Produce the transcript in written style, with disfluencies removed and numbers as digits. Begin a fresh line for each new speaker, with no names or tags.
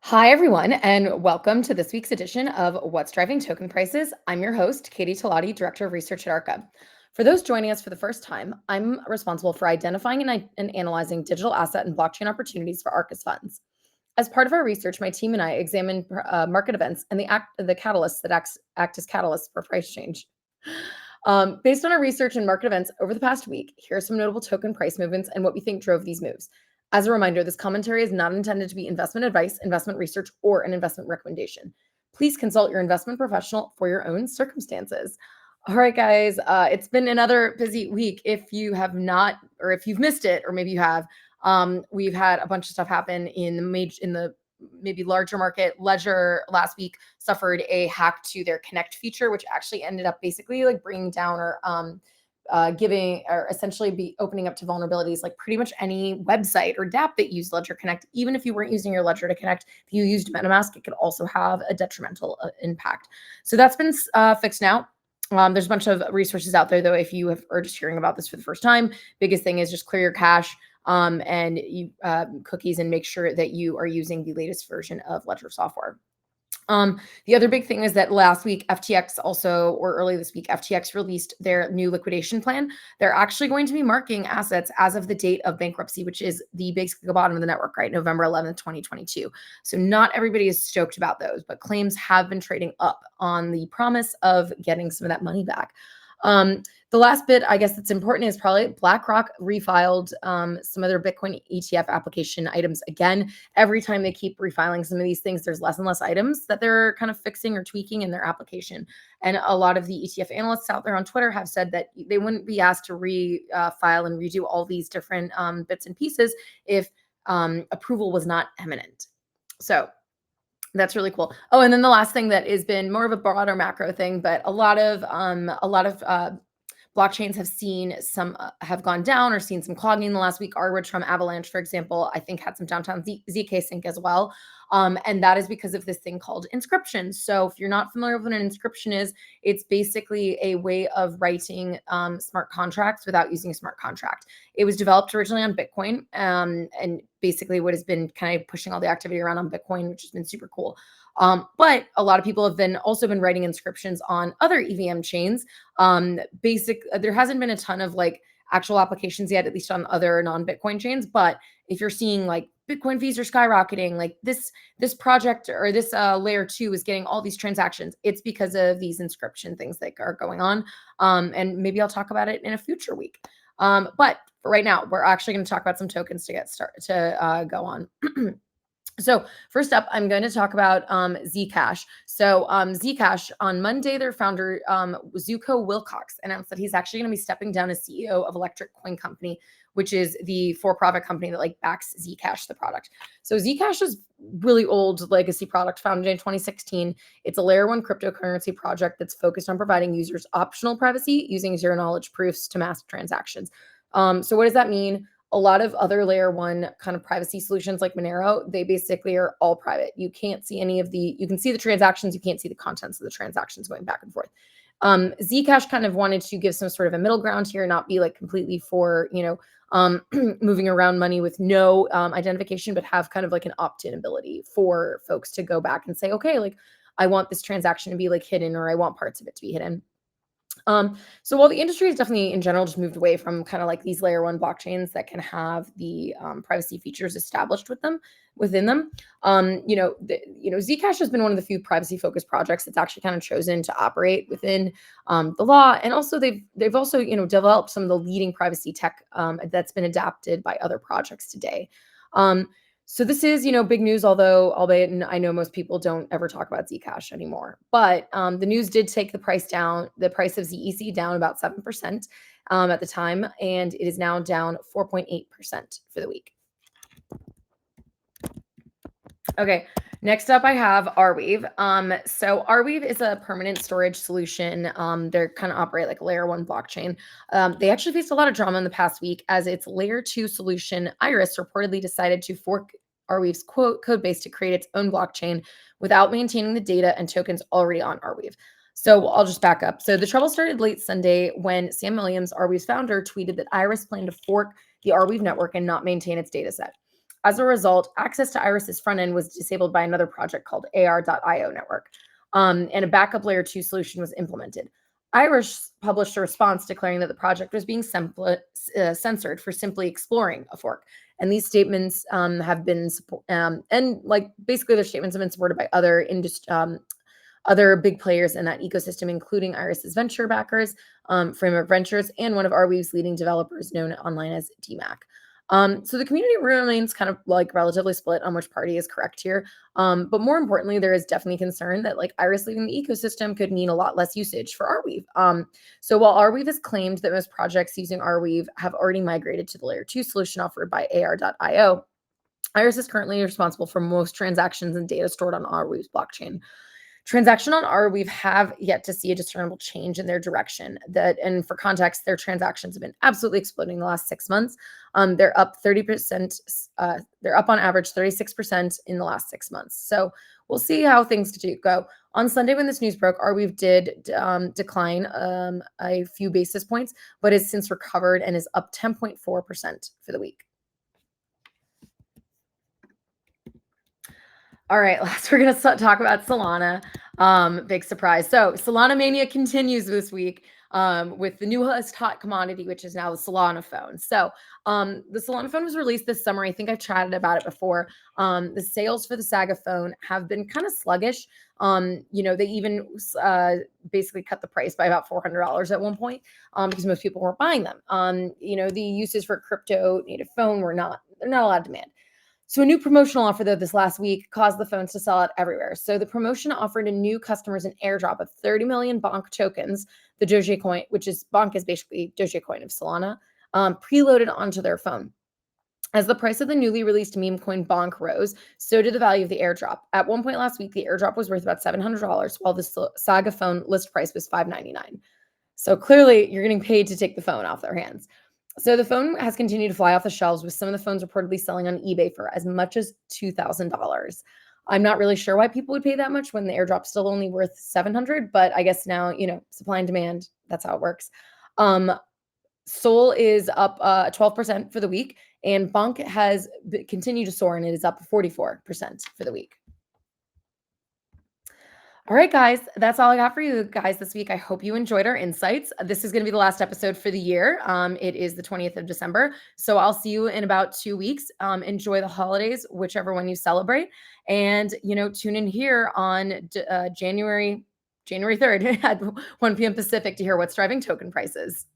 Hi, everyone, and welcome to this week's edition of What's Driving Token Prices. I'm your host, Katie Talati, Director of Research at Arca. For those joining us for the first time, I'm responsible for identifying and analyzing digital asset and blockchain opportunities for Arca's funds. As part of our research, my team and I examine market events and the catalysts that act as catalysts for price change. Based on our research and market events over the past week, here are some notable token price movements and what we think drove these moves. As a reminder, this commentary is not intended to be investment advice, investment research, or an investment recommendation. Please consult your investment professional for your own circumstances. All right, guys, it's been another busy week. If you have not, or if you've missed it, or maybe you have, we've had a bunch of stuff happen in the maybe larger market. Ledger last week suffered a hack to their Connect feature, which actually ended up basically like bringing down or giving or essentially be opening up to vulnerabilities like pretty much any website or dApp that used Ledger Connect. Even if you weren't using your Ledger to connect, if you used MetaMask, it could also have a detrimental impact. So that's been fixed now. There's a bunch of resources out there, though, if you are just hearing about this for the first time. Biggest thing is just clear your cache and you cookies and make sure that you are using the latest version of Ledger software. The other big thing is that last week, FTX also, or early this week, FTX released their new liquidation plan. They're actually going to be marking assets as of the date of bankruptcy, which is basically the bottom of the network, right? November 11th, 2022. So not everybody is stoked about those, but claims have been trading up on the promise of getting some of that money back. The last bit, I guess, that's important is probably BlackRock refiled some of their Bitcoin ETF application items again. Every time they keep refiling some of these things, there's less and less items that they're kind of fixing or tweaking in their application. And a lot of the ETF analysts out there on Twitter have said that they wouldn't be asked to refile and redo all these different bits and pieces if approval was not imminent. So that's really cool. Oh, and then the last thing that has been more of a broader macro thing, but a lot of blockchains have gone down or seen some clogging in the last week. Arbitrum from Avalanche, for example, I think had some downtown ZK sync as well. And that is because of this thing called inscription. So if you're not familiar with what an inscription is, it's basically a way of writing smart contracts without using a smart contract. It was developed originally on Bitcoin, and basically what has been kind of pushing all the activity around on Bitcoin, which has been super cool. But a lot of people have also been writing inscriptions on other EVM chains. There hasn't been a ton of like actual applications yet, at least on other non-Bitcoin chains. But if you're seeing like Bitcoin fees are skyrocketing, like this project or this layer 2 is getting all these transactions, it's because of these inscription things that are going on. And maybe I'll talk about it in a future week. But for right now, we're actually going to talk about some tokens to get started to go on. So first up, I'm going to talk about Zcash. So Zcash, on Monday, their founder, Zuko Wilcox, announced that he's actually going to be stepping down as CEO of Electric Coin Company, which is the for-profit company that like backs Zcash, the product. So Zcash is really old legacy product founded in 2016. It's a layer 1 cryptocurrency project that's focused on providing users optional privacy using zero-knowledge proofs to mask transactions. So what does that mean? A lot of other layer 1 kind of privacy solutions like Monero, they basically are all private. You can't see you can see the transactions, you can't see the contents of the transactions going back and forth. Zcash kind of wanted to give some sort of a middle ground here, not be like completely for, moving around money with no identification, but have kind of like an opt-in ability for folks to go back and say, okay, like I want this transaction to be like hidden, or I want parts of it to be hidden. So while the industry has definitely in general just moved away from kind of like these layer 1 blockchains that can have the privacy features established within them, Zcash has been one of the few privacy focused projects that's actually kind of chosen to operate within the law. And also they've also, developed some of the leading privacy tech that's been adapted by other projects today. So this is, big news, albeit I know most people don't ever talk about Zcash anymore. But the news did take the price of ZEC down about 7% at the time, and it is now down 4.8% for the week. Okay, next up I have Arweave. So Arweave is a permanent storage solution. They're kind of operate like a layer 1 blockchain. They actually faced a lot of drama in the past week as its layer 2 solution, Iris, reportedly decided to fork Arweave's code base to create its own blockchain without maintaining the data and tokens already on Arweave. So I'll just back up. So the trouble started late Sunday when Sam Williams, Arweave's founder, tweeted that Iris planned to fork the Arweave network and not maintain its data set. As a result, access to Iris's front end was disabled by another project called AR.io network, and a backup layer 2 solution was implemented. Iris published a response declaring that the project was being censored for simply exploring a fork. And these statements have been, and like basically their statements have been supported by other big players in that ecosystem, including Iris's venture backers, Framework Ventures, and one of Arweave's leading developers known online as DMAC. So the community remains kind of like relatively split on which party is correct here. But more importantly, there is definitely concern that like Iris leaving the ecosystem could mean a lot less usage for Arweave. So while Arweave has claimed that most projects using Arweave have already migrated to the layer 2 solution offered by AR.io, Iris is currently responsible for most transactions and data stored on Arweave's blockchain. Transaction on Arweave have yet to see a discernible change in their direction. And for context, their transactions have been absolutely exploding the last 6 months. They're up 30%. They're up on average 36% in the last 6 months. So we'll see how things go. On Sunday, when this news broke, Arweave did decline a few basis points, but has since recovered and is up 10.4% for the week. All right, last we're going to talk about Solana. Big surprise. So Solana mania continues this week with the newest hot commodity, which is now the Solana phone. So the Solana phone was released this summer. I think I've chatted about it before. The sales for the Saga phone have been kind of sluggish. They even basically cut the price by about $400 at one point because most people weren't buying them. The uses for crypto native phone they're not a lot of demand. So a new promotional offer, though, this last week caused the phones to sell out everywhere. So the promotion offered a new customers an airdrop of 30 million BONK tokens, the Dogecoin, which is BONK is basically Dogecoin of Solana, preloaded onto their phone. As the price of the newly released meme coin BONK rose, so did the value of the airdrop. At one point last week, the airdrop was worth about $700, while the Saga phone list price was $599. So clearly, you're getting paid to take the phone off their hands. So the phone has continued to fly off the shelves, with some of the phones reportedly selling on eBay for as much as $2,000. I'm not really sure why people would pay that much when the airdrop's still only worth $700, but I guess now, supply and demand, that's how it works. Sol is up 12% for the week, and BONK has continued to soar, and it is up 44% for the week. All right, guys, that's all I got for you guys this week. I hope you enjoyed our insights. This is going to be the last episode for the year. It is the 20th of December. So I'll see you in about 2 weeks. Enjoy the holidays, whichever one you celebrate. And, tune in here on January 3rd at 1 p.m. Pacific to hear what's driving token prices.